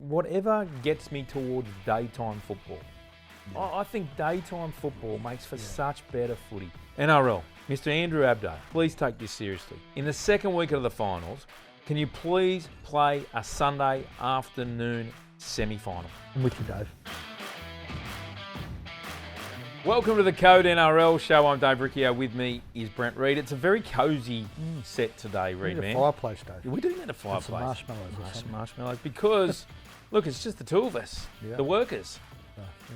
whatever gets me towards daytime football. Yeah. I think daytime football makes for such better footy. NRL, Mr. Andrew Abdo, please take this seriously. In the second week of the finals, can you please play a Sunday afternoon semi-final? I'm with you, Dave. Welcome to the Code NRL Show. I'm Dave Riccio. With me is Brent Reid. It's a very cosy set today, Reid, man. A fireplace, Dave. We do need a fireplace. Some marshmallows or something. Marshmallows. Because, look, it's just the two of us, the workers.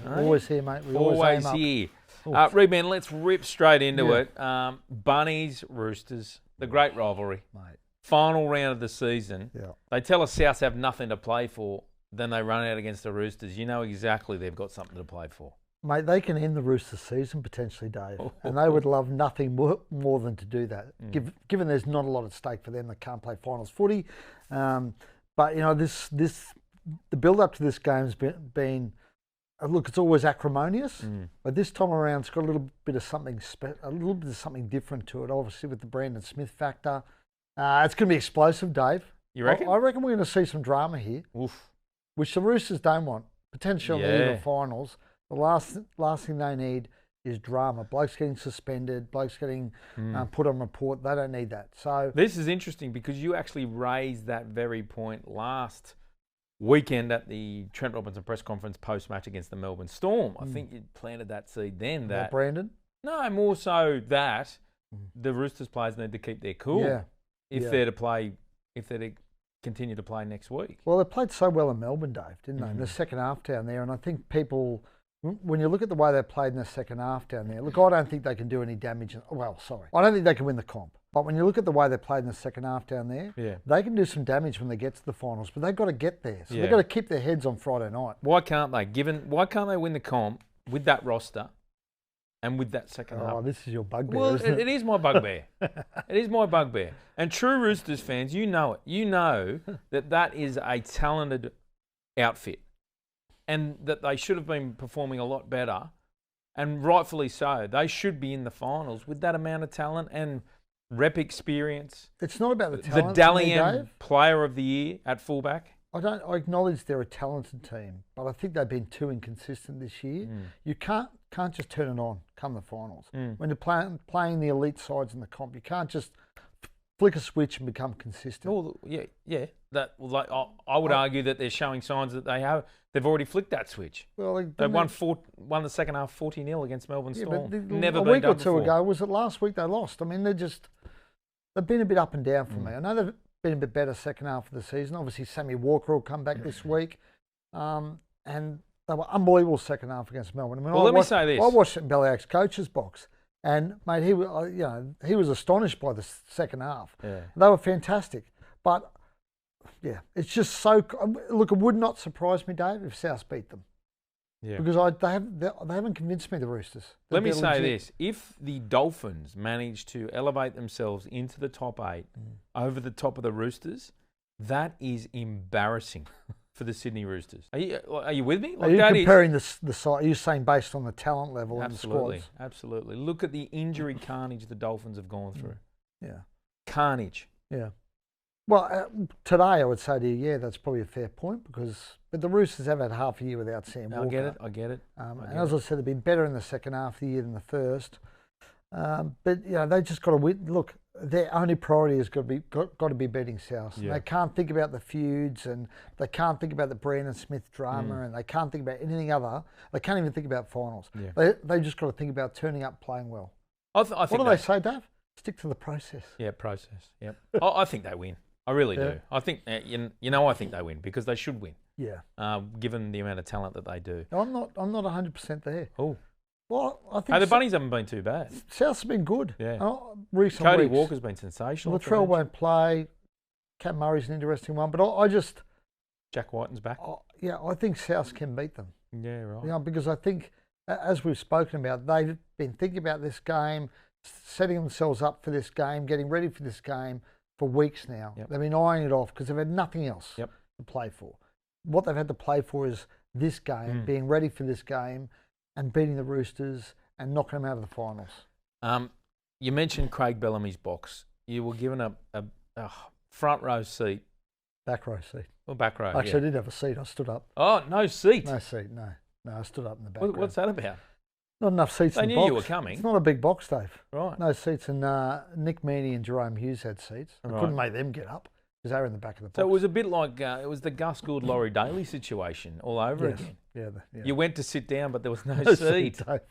Always here, mate. We Always here. Reid, man, let's rip straight into it. Bunnies, Roosters, the great rivalry. Mate. Final round of the season. Yeah. They tell us Souths have nothing to play for. Then they run out against the Roosters. You know exactly they've got something to play for. Mate, they can end the Roosters season potentially, Dave, and they would love nothing more than to do that. Given there's not a lot at stake for them, they can't play finals footy. But you know, the build up to this game's been look, it's always acrimonious, but this time around it's got a little bit of something different to it. Obviously, with the Brandon Smith factor, it's going to be explosive, Dave. You reckon? I reckon we're going to see some drama here, which the Roosters don't want. Potentially in the finals. The last thing they need is drama. Blokes getting suspended, blokes getting put on report. They don't need that. So this is interesting because you actually raised that very point last weekend at the Trent Robinson press conference post-match against the Melbourne Storm. I think you planted that seed then. That Brandon? No, more so that the Roosters players need to keep their cool if they're to continue to play next week. Well, they played so well in Melbourne, Dave, didn't they? In the second half down there, and I think people, when you look at the way they played in the second half down there, look, I don't think they can do any damage. I don't think they can win the comp. But when you look at the way they played in the second half down there, they can do some damage when they get to the finals. But they've got to get there, so they've got to keep their heads on Friday night. Why can't they? Why can't they win the comp with that roster and with that second half? Oh, this is your bugbear, well, isn't it? It is my bugbear. It is my bugbear. And true Roosters fans, you know it. You know that is a talented outfit and that they should have been performing a lot better, and rightfully so. They should be in the finals with that amount of talent and rep experience. It's not about the talent. The Dalian Player of the Year at fullback. I acknowledge they're a talented team, but I think they've been too inconsistent this year. You can't just turn it on come the finals. When you're playing the elite sides in the comp, you can't just flick a switch and become consistent. Well, yeah. I would argue that they're showing signs that they've already flicked that switch. Well, they won the second half 40-0 against Melbourne Storm. Never a been week done or two before. ago, was it last week they lost? I mean, they've been a bit up and down for me. I know they've been a bit better second half of the season. Obviously, Sammy Walker will come back this week, and they were unbelievable second half against Melbourne. I mean, let me say this: I watched Bellyache's coach's box, and mate, he was astonished by the second half. Yeah. They were fantastic, but it's just so. Look, it would not surprise me, Dave, if South beat them. Yeah. Because they haven't convinced me, the Roosters. Let me say this. If the Dolphins manage to elevate themselves into the top 8 over the top of the Roosters, that is embarrassing for the Sydney Roosters. Are you with me? Are you comparing the side? Are you saying based on the talent level and the squads? Absolutely. Look at the injury carnage the Dolphins have gone through. Yeah. Carnage. Yeah. Well, today I would say to you, that's probably a fair point but the Roosters have had half a year without Sam Walker. I get it. And as I said, they've been better in the second half of the year than the first. But they just got to win. Look, their only priority has got to be beating South. Yeah. They can't think about the feuds, and they can't think about the Brandon Smith drama, and they can't think about anything other. They can't even think about finals. Yeah. They just got to think about turning up, playing well. I think what do they say, Dave? Stick to the process. Yeah, process. Yep. I think they win. I really do. I think I think they win because they should win. Yeah. Given the amount of talent that they do. I'm not 100% there. Oh. Well, I think the Bunnies haven't been too bad. South's have been good. Yeah. Cody Walker's been sensational. Latrell won't play. Cam Murray's an interesting one, but I just Jack Whiten's back. I think South can beat them. Yeah, right. Because I think, as we've spoken about, they've been thinking about this game, setting themselves up for this game, getting ready for this game for weeks now. Yep. They've been eyeing it off because they've had nothing else to play for. What they've had to play for is this game, being ready for this game and beating the Roosters and knocking them out of the finals. You mentioned Craig Bellamy's box. You were given a front row seat. Back row seat. Or back row. Actually, I didn't have a seat. I stood up. Oh, no seat. No seat. No, I stood up in the back. What's that about? Not enough seats They in the knew box. you were coming. It's not a big box, Dave. Right. No seats, and Nick Meaney and Jerome Hughes had seats. I couldn't make them get up because they were in the back of the box. So it was a bit like it was the Gus Gould, Laurie Daly situation all over again. Yeah, You went to sit down, but there was no seat. Dave.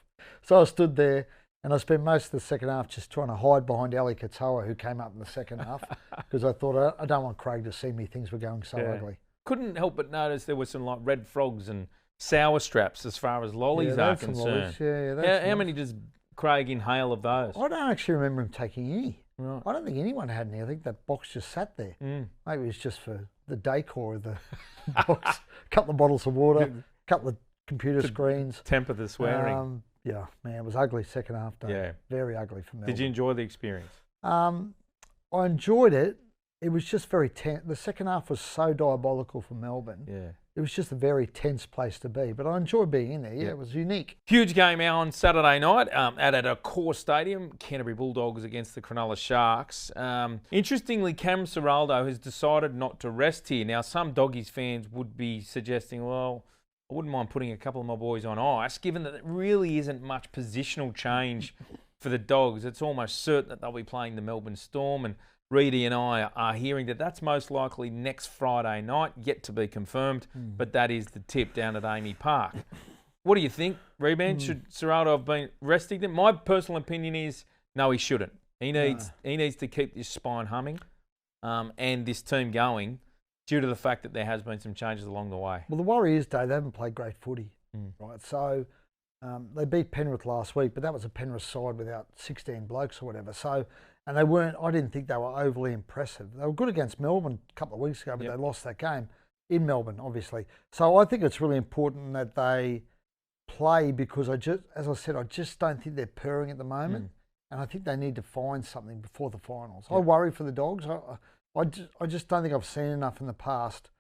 So I stood there, and I spent most of the second half just trying to hide behind Ali Katoa, who came up in the second half, because I thought I don't want Craig to see me. Things were going so ugly. Couldn't help but notice there were some like red frogs and sour straps as far as lollies are concerned. How many does Craig inhale of those? I don't actually remember him taking any. Right. I don't think anyone had any. I think that box just sat there. Maybe it was just for the decor of the box. A couple of bottles of water, a couple of computer screens. Temper the swearing. Yeah, man, it was ugly second half day. Yeah. Very ugly for Melbourne. Did you enjoy the experience? I enjoyed it. It was just very tense. The second half was so diabolical for Melbourne. Yeah. It was just a very tense place to be. But I enjoyed being in there. Yeah, it was unique. Huge game out on Saturday night at a core stadium. Canterbury Bulldogs against the Cronulla Sharks. Interestingly, Cam Ciraldo has decided not to rest here. Now, some Doggies fans would be suggesting, well, I wouldn't mind putting a couple of my boys on ice, given that it really isn't much positional change for the Dogs. It's almost certain that they'll be playing the Melbourne Storm, and Reedy and I are hearing that that's most likely next Friday night, yet to be confirmed, but that is the tip down at Amy Park. What do you think, Rebound? Should Ciraldo have been resting them? My personal opinion is no, he shouldn't. He needs to keep this spine humming and this team going due to the fact that there has been some changes along the way. Well, the worry is, Dave, they haven't played great footy, right? So they beat Penrith last week, but that was a Penrith side without 16 blokes or whatever. So, and they weren't, I didn't think they were overly impressive. They were good against Melbourne a couple of weeks ago, but they lost that game in Melbourne, obviously. So I think it's really important that they play, because as I said, I just don't think they're purring at the moment. And I think they need to find something before the finals. I worry for the Dogs. I just don't think I've seen enough in the past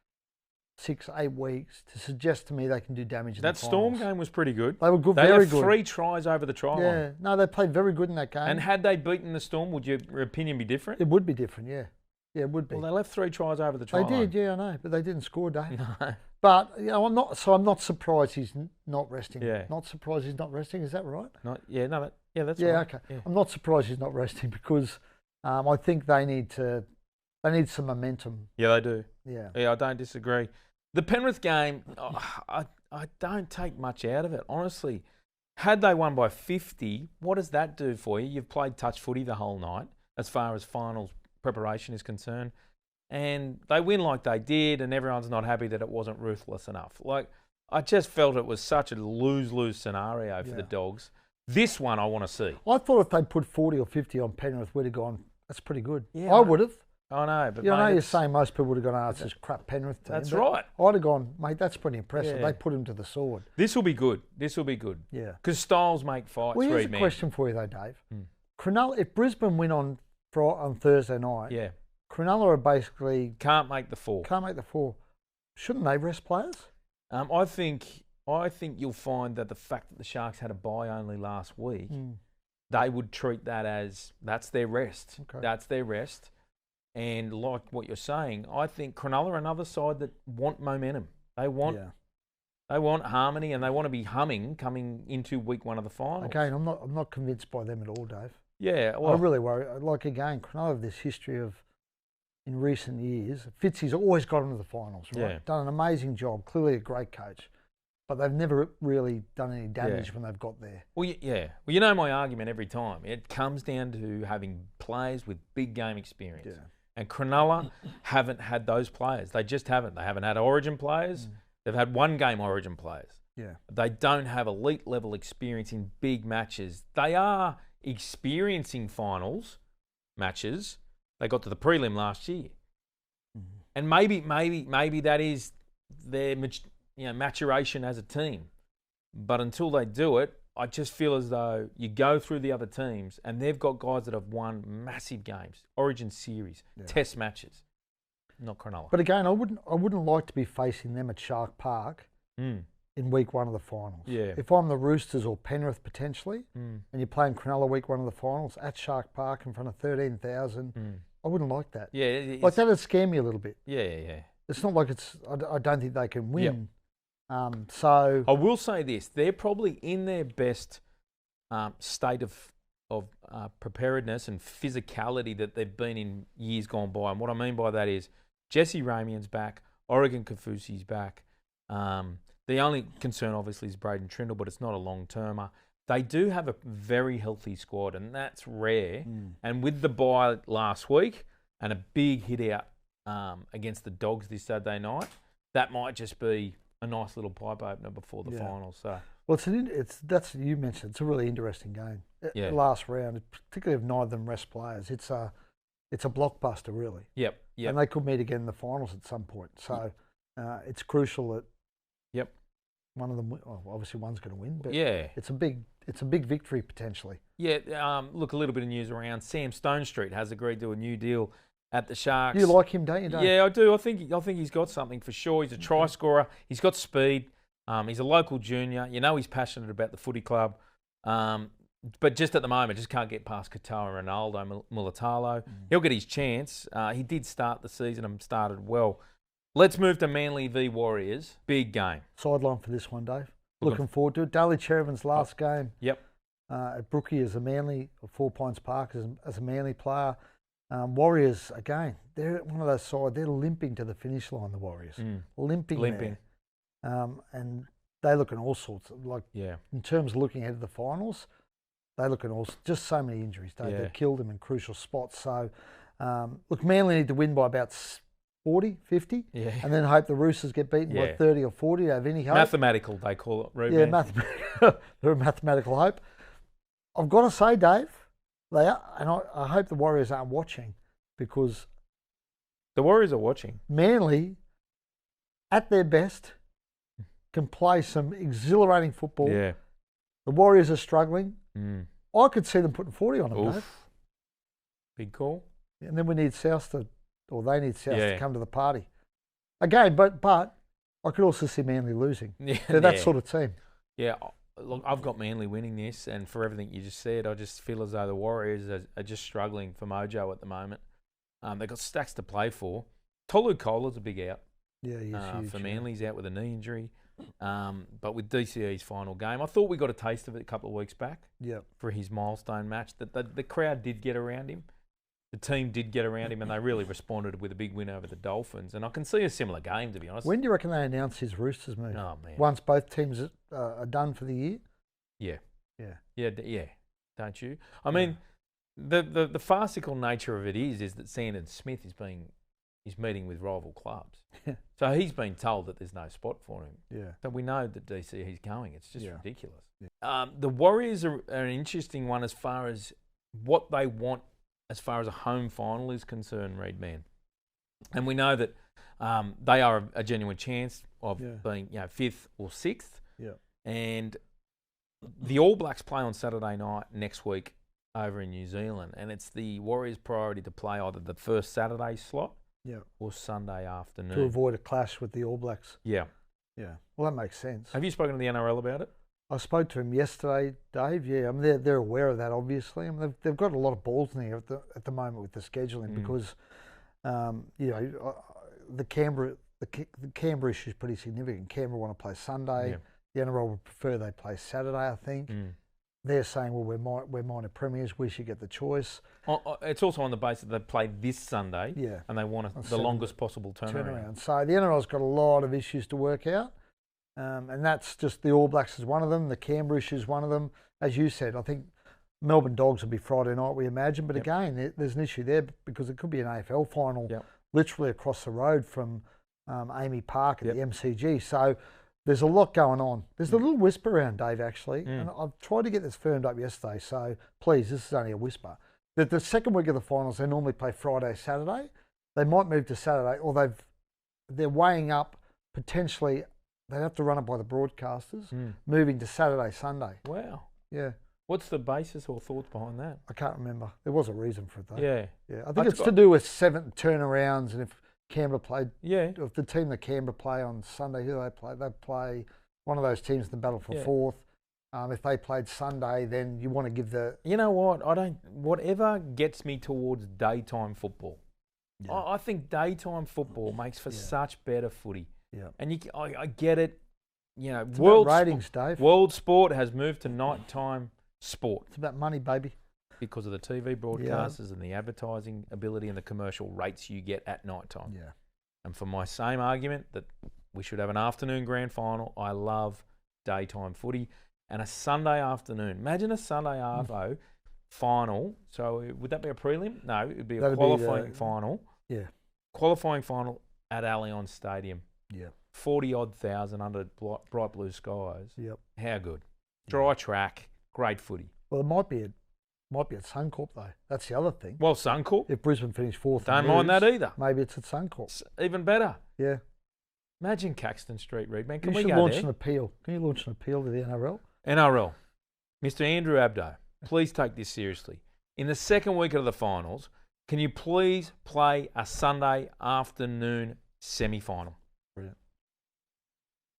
6-8 weeks to suggest to me they can do damage in the finals. That Storm game was pretty good. They were good, very very good. good. 3 tries over the try line. Yeah, no, they played very good in that game. And had they beaten the Storm, would your opinion be different? It would be different, yeah. Yeah, it would be. Well, they left 3 tries over the try line. They did, yeah, I know, but they didn't score, Dave. No. But I'm not surprised he's not resting. Yeah. Not surprised he's not resting. Is that right? That's yeah, right. Okay. Yeah. I'm not surprised he's not resting, because I think they need some momentum. Yeah, they do. Yeah. Yeah, I don't disagree. The Penrith game, I don't take much out of it, honestly. Had they won by 50, what does that do for you? You've played touch footy the whole night as far as finals preparation is concerned. And they win like they did, and everyone's not happy that it wasn't ruthless enough. Like, I just felt it was such a lose-lose scenario for the Dogs. This one I want to see. I thought if they'd put 40 or 50 on Penrith, we'd have gone, that's pretty good. Yeah, I would have. I know, but I know you're saying most people would have gone, it's this crap Penrith team. That's right. I'd have gone, mate, that's pretty impressive. Yeah. They put him to the sword. This will be good. Yeah. Because styles make fights. Well, here's a question for you though, Dave. Cronulla, if Brisbane win on Thursday night, Cronulla are basically can't make the 4. Shouldn't they rest players? I think you'll find that the fact that the Sharks had a bye only last week, they would treat that as that's their rest. Okay. That's their rest. And like what you're saying, I think Cronulla are another side that want momentum. They want harmony, and they want to be humming coming into week 1 of the finals. Again, I'm not convinced by them at all, Dave. Yeah, well, I really worry. Like again, Cronulla have this history of, in recent years, Fitzy's always got them to the finals, right? Yeah. Done an amazing job, clearly a great coach, but they've never really done any damage when they've got there. Well, Well, you know my argument every time. It comes down to having players with big game experience. Yeah. And Cronulla haven't had those players. They just haven't. They haven't had Origin players. They've had 1 game Origin players. Yeah. They don't have elite level experience in big matches. They are experiencing finals matches. They got to the prelim last year. And maybe that is their maturation as a team. But until they do it, I just feel as though you go through the other teams and they've got guys that have won massive games, Origin series, test matches. Not Cronulla. But again, I wouldn't like to be facing them at Shark Park in week 1 of the finals. Yeah. If I'm the Roosters or Penrith potentially, and you're playing Cronulla week 1 of the finals at Shark Park in front of 13,000, I wouldn't like that. Yeah. Like that would scare me a little bit. Yeah. it's not like it's. I don't think they can win. So I will say this: they're probably in their best state of preparedness and physicality that they've been in years gone by. And what I mean by that is Jesse Ramien's back, Oregon Kafusi's back. The only concern, obviously, is Braden Trindle, but it's not a long-termer. They do have a very healthy squad, and that's rare. And with the bye last week and a big hit-out against the Dogs this Saturday night, that might just be a nice little pipe opener before the final. So, well, that's you mentioned. It's a really interesting game. Last round, particularly if neither of them rest players, it's a blockbuster, really. Yep. And they could meet again in the finals at some point. So it's crucial that one of them, obviously one's going to win, but it's a big victory potentially. Look, a little bit of news around. Sam Stonestreet has agreed to a new deal at the Sharks. You like him, don't you? Yeah, I do. I think he's got something for sure. He's a try scorer. He's got speed. He's a local junior. You know he's passionate about the footy club. But just at the moment, just can't get past Katoa and Ronaldo Mulatalo. He'll get his chance. He did start the season and started well. Let's move to Manly v Warriors. Big game. Sideline for this one, Dave. Looking forward to it. Daly Chervin's last game. At Brookie as a Manly, or 4 Pines Park as a Manly player. Warriors, again, they're one of those sides, they're limping to the finish line, the Warriors. Limping. And they look in all sorts of, in terms of looking ahead of the finals, they look in all, just so many injuries. They've killed them in crucial spots. So, look, Manly need to win by about 40, 50, and then hope the Roosters get beaten by 30 or 40 to have any hope. Mathematical, they call it, Ruben. Yeah, they're a mathematical hope. I've got to say, Dave, they are, and I hope the Warriors aren't watching, because the Warriors are watching. Manly, at their best, can play some exhilarating football. The Warriors are struggling. I could see them putting 40 on them, Dave. Big call. And then we need South to, or they need South to come to the party. Again, but I could also see Manly losing. They're that sort of team. Yeah, look, I've got Manly winning this, and for everything you just said, I just feel as though the Warriors are just struggling for mojo at the moment. They've got stacks to play for. Tolu Kohler's a big out. Yeah, he's huge. For Manly, he's out with a knee injury. But with DCE's final game, I thought we got a taste of it a couple of weeks back for his milestone match. The crowd did get around him. The team did get around him, and they really responded with a big win over the Dolphins. And I can see a similar game, to be honest. When do you reckon they announce his Roosters move? Oh, man. Once both teams are done for the year? Yeah. Don't you? I mean, the farcical nature of it is that Sandon Smith is meeting with rival clubs. So he's been told that there's no spot for him. So we know that DC he's going. It's just ridiculous. The Warriors are an interesting one as far as what they want as far as a home final is concerned, Reed Man. And we know that they are a genuine chance of being 5th or 6th. And the All Blacks play on Saturday night next week over in New Zealand, and it's the Warriors' priority to play either the first Saturday slot or Sunday afternoon. To avoid a clash with the All Blacks. Yeah. Well, that makes sense. Have you spoken to the NRL about it? I spoke to him yesterday, Dave. I mean, they're aware of that, obviously. I mean, they've got a lot of balls in there at the moment with the scheduling because, the Canberra issue is pretty significant. Canberra want to play Sunday. The NRL would prefer they play Saturday, I think. They're saying, well, we're minor premiers. We should get the choice. It's also on the basis that they play this Sunday and they want the longest possible turnaround. So the NRL's got a lot of issues to work out. And that's just the All Blacks is one of them. The Canberra issue is one of them. As you said, I think Melbourne Dogs will be Friday night, we imagine. But again, there's an issue there because it could be an AFL final literally across the road from Amy Park at the MCG. So there's a lot going on. There's a little whisper around, Dave, actually. And I've tried to get this firmed up yesterday. So please, this is only a whisper. That the second week of the finals, they normally play Friday, Saturday. They might move to Saturday, or they're weighing up potentially. They'd have to run it by the broadcasters, moving to Saturday, Sunday. Wow. Yeah. What's the basis or thoughts behind that? I can't remember. There was a reason for it, though. Yeah. I think it's to do with 7 turnarounds, and if Canberra played, if the team that Canberra play on Sunday, who they play? They play one of those teams in the battle for 4th. If they played Sunday, then you want to give the... You know what? Whatever gets me towards daytime football, Yeah. I think daytime football makes for such better footy. Yeah. And I get it. You know, It's world about ratings, Dave. World sport has moved to nighttime sport It's about money, baby. because of the TV broadcasters and the advertising ability and the commercial rates you get at nighttime. Yeah. And for my same argument that we should have an afternoon grand final, I love daytime footy and a Sunday afternoon. Imagine a Sunday arvo final. So would that be a prelim? No, it would be a That'd qualifying final. Yeah. Qualifying final at Allianz Stadium. Yeah. 40-odd thousand under bright blue skies. Yep. How good. Dry track, great footy. Well, it might be at Suncorp though. That's the other thing. Well, Suncorp, If Brisbane finish fourth, don't and mind lose, that either. maybe it's at Suncorp. It's even better. Yeah. Imagine Caxton Street, Redman. Can You we should go launch there? an appeal. Can you launch an appeal to the NRL? NRL, Mr. Andrew Abdo, please take this seriously. In the second week of the finals, can you please play a Sunday afternoon semi-final? Brilliant.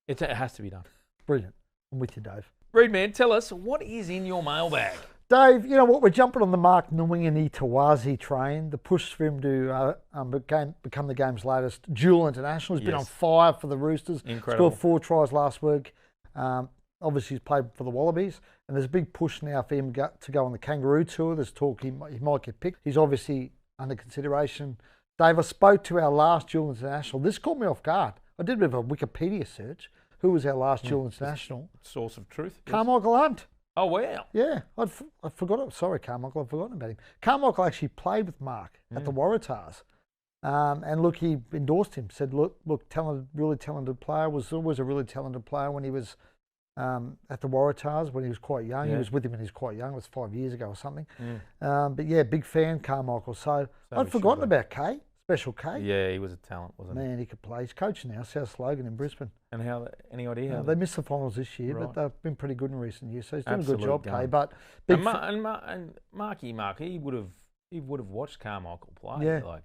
It has to be done. Brilliant. I'm with you, Dave. Redman, tell us, what is in your mailbag? Dave, you know what? We're jumping on the Mark Nwingini Tawazi train. The push for him to become the game's latest dual international. He's been on fire for the Roosters. Incredible. Scored 4 tries last week. Obviously, he's played for the Wallabies. And there's a big push now for him to go on the Kangaroo Tour. There's talk he might get picked. He's obviously under consideration. Dave, I spoke to our last dual international. This caught me off guard. I did a bit of a Wikipedia search. Who was our last dual international? Source of truth. Yes. Carmichael Hunt. Oh, wow. Yeah, I forgot it. Sorry, Carmichael, I've forgotten about him. Carmichael actually played with Mark at the Waratahs. And look, he endorsed him, said, look, talented, really talented player, was always a really talented player when he was at the Waratahs, when he was quite young. Yeah. He was with him when he was quite young, it was 5 years ago or something. But yeah, big fan, Carmichael. So I'd forgotten about K, Special K. Yeah, he was a talent, wasn't he? Man, he could play. He's coaching now, South Logan in Brisbane. And any idea how They missed the finals this year, Right. but they've been pretty good in recent years. So he's doing Absolute a good job, gun. K. But and Marky, he would have watched Carmichael play, Yeah. like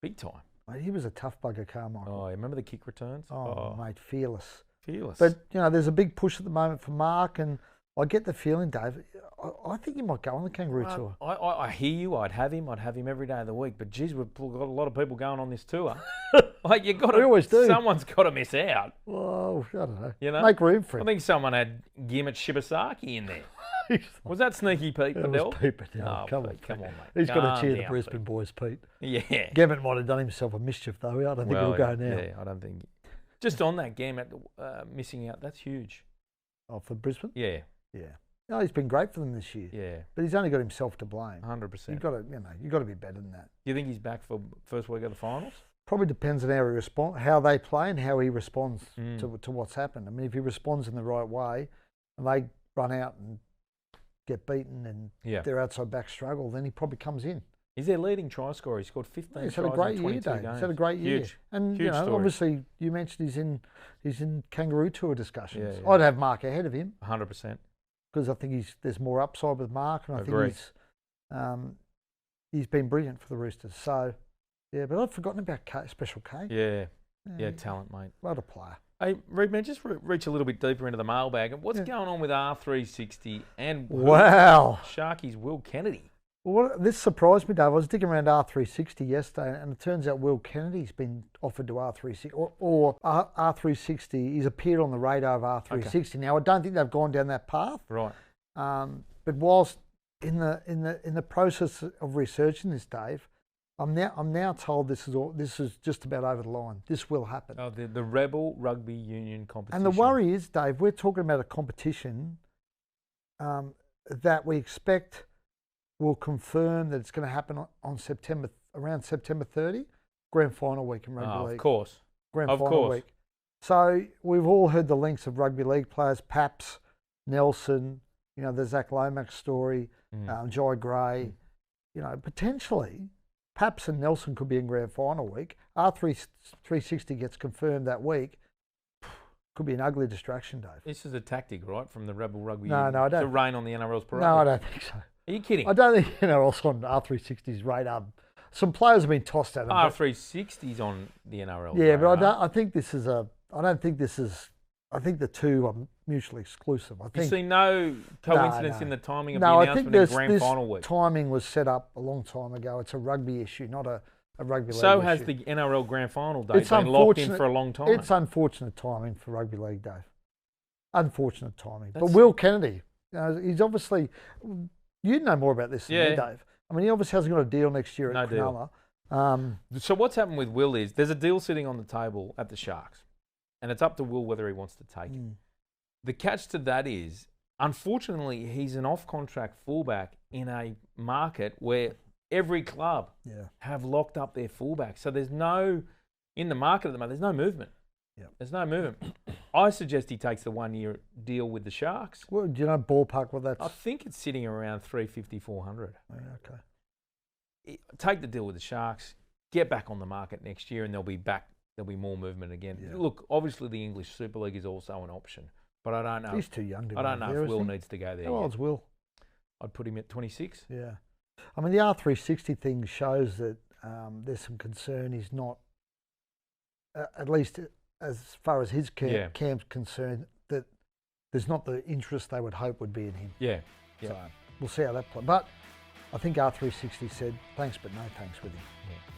big time. mate, he was a tough bugger, Carmichael. Oh, you remember the kick returns? Oh, mate, fearless. Fearless. But, you know, there's a big push at the moment for Mark, and I get the feeling, Dave, I think he might go on the Kangaroo Tour. I hear you. I'd have him every day of the week. But geez, we've got a lot of people going on this tour. Like you got to, We always do. Someone's got to miss out. Well, I don't know. You know? Make room for I him. think someone had Gimmet Shibasaki in there. Was that Sneaky Pete It Padell? was Pete Padell. Oh, come on, Pete, come on, mate. He's got Calm to cheer the down, Brisbane Pete. boys, Pete. Yeah. Gambit might have done himself a mischief, though. I don't think he'll go now. Yeah, I don't think. Just on that Gambit missing out, that's huge. Oh, for Brisbane? Yeah, Yeah. No, he's been great for them this year. yeah, But he's only got himself to blame. 100%. You've got to, you've got to be better than that. Do you think he's back for first week of the finals? Probably depends on how they play and how he responds Mm. to what's happened. I mean, if he responds in the right way and they run out and get beaten and Yeah. their outside back struggle, then he probably comes in. He's their leading try scorer. He scored 15 He's tries had a great in year, 22 Dave. games. He's had a great year. Huge. And Huge story. obviously you mentioned he's in Kangaroo Tour discussions. Yeah, yeah. I'd have Mark ahead of him 100%. because I think there's more upside with Mark, and I Agree. think he's been brilliant for the Roosters. So yeah, but I'd forgotten about Special K. Yeah, talent, mate. What a player. Hey, Redman, just reach a little bit deeper into the mailbag. What's Yeah. going on with R360 and Wow. Sharky's Will Kennedy? Well, this surprised me, Dave. I was digging around R360 yesterday, and it turns out Will Kennedy's been offered to R360, or R360. He's appeared on the radar of R360. Now, I don't think they've gone down that path. Right. But whilst in the process of researching this, Dave, I'm now told this is just about over the line. This will happen. Oh, the Rebel Rugby Union competition. And the worry is, Dave, we're talking about a competition that we expect will confirm that it's going to happen on around September 30, grand final week in rugby league. Of course. Grand Of final course. week. So we've all heard the links of rugby league players, Paps, Nelson, the Zach Lomax story, Jai Gray. Potentially Paps and Nelson could be in grand final week. R360 gets confirmed that week. Could be an ugly distraction, Dave. This is a tactic, right, from the Rebel Rugby No, Union no, I don't. to rain on the NRL's parade. No, I don't think so. Are you kidding? I don't think also on R360's radar. Some players have been tossed at him. R360's on the NRL. Yeah, but radar. I think the two are mutually exclusive. I You think. see no coincidence No. in the timing of No, the I think announcement in grand this final week. timing was set up a long time ago. It's a rugby issue, not a a rugby league So has issue. the NRL Grand Final date It's been locked in unfortunate- for a long time. It's unfortunate timing for rugby league, Dave. Unfortunate timing. But That's- Will Kennedy, he's obviously, you'd know more about this than me, Yeah. Dave. I mean, he obviously hasn't got a deal next year No at deal. Cronulla. So what's happened with Will is there's a deal sitting on the table at the Sharks, and it's up to Will whether he wants to take it. The catch to that is, unfortunately, he's an off-contract fullback in a market where every club Yeah. have locked up their fullback. So there's no, in the market at the moment, there's no movement. Yeah. There's no movement. I suggest he takes the 1-year deal with the Sharks. Well, do you know ballpark what that's? I think it's sitting around 350, 400. Yeah, okay. Take the deal with the Sharks, get back on the market next year, and there'll be more movement again. Yeah. Look, obviously the English Super League is also an option, but I don't know. He's too young to I don't go know there, if Will is he? needs to go there. How yet. old's Will? I'd put him at 26. Yeah. I mean, the R360 thing shows that there's some concern. He's not, at least as far as his camp's concerned, that there's not the interest they would hope would be in him. Yeah. So we'll see how that plays. But I think R360 said thanks, but no thanks with him. Yeah.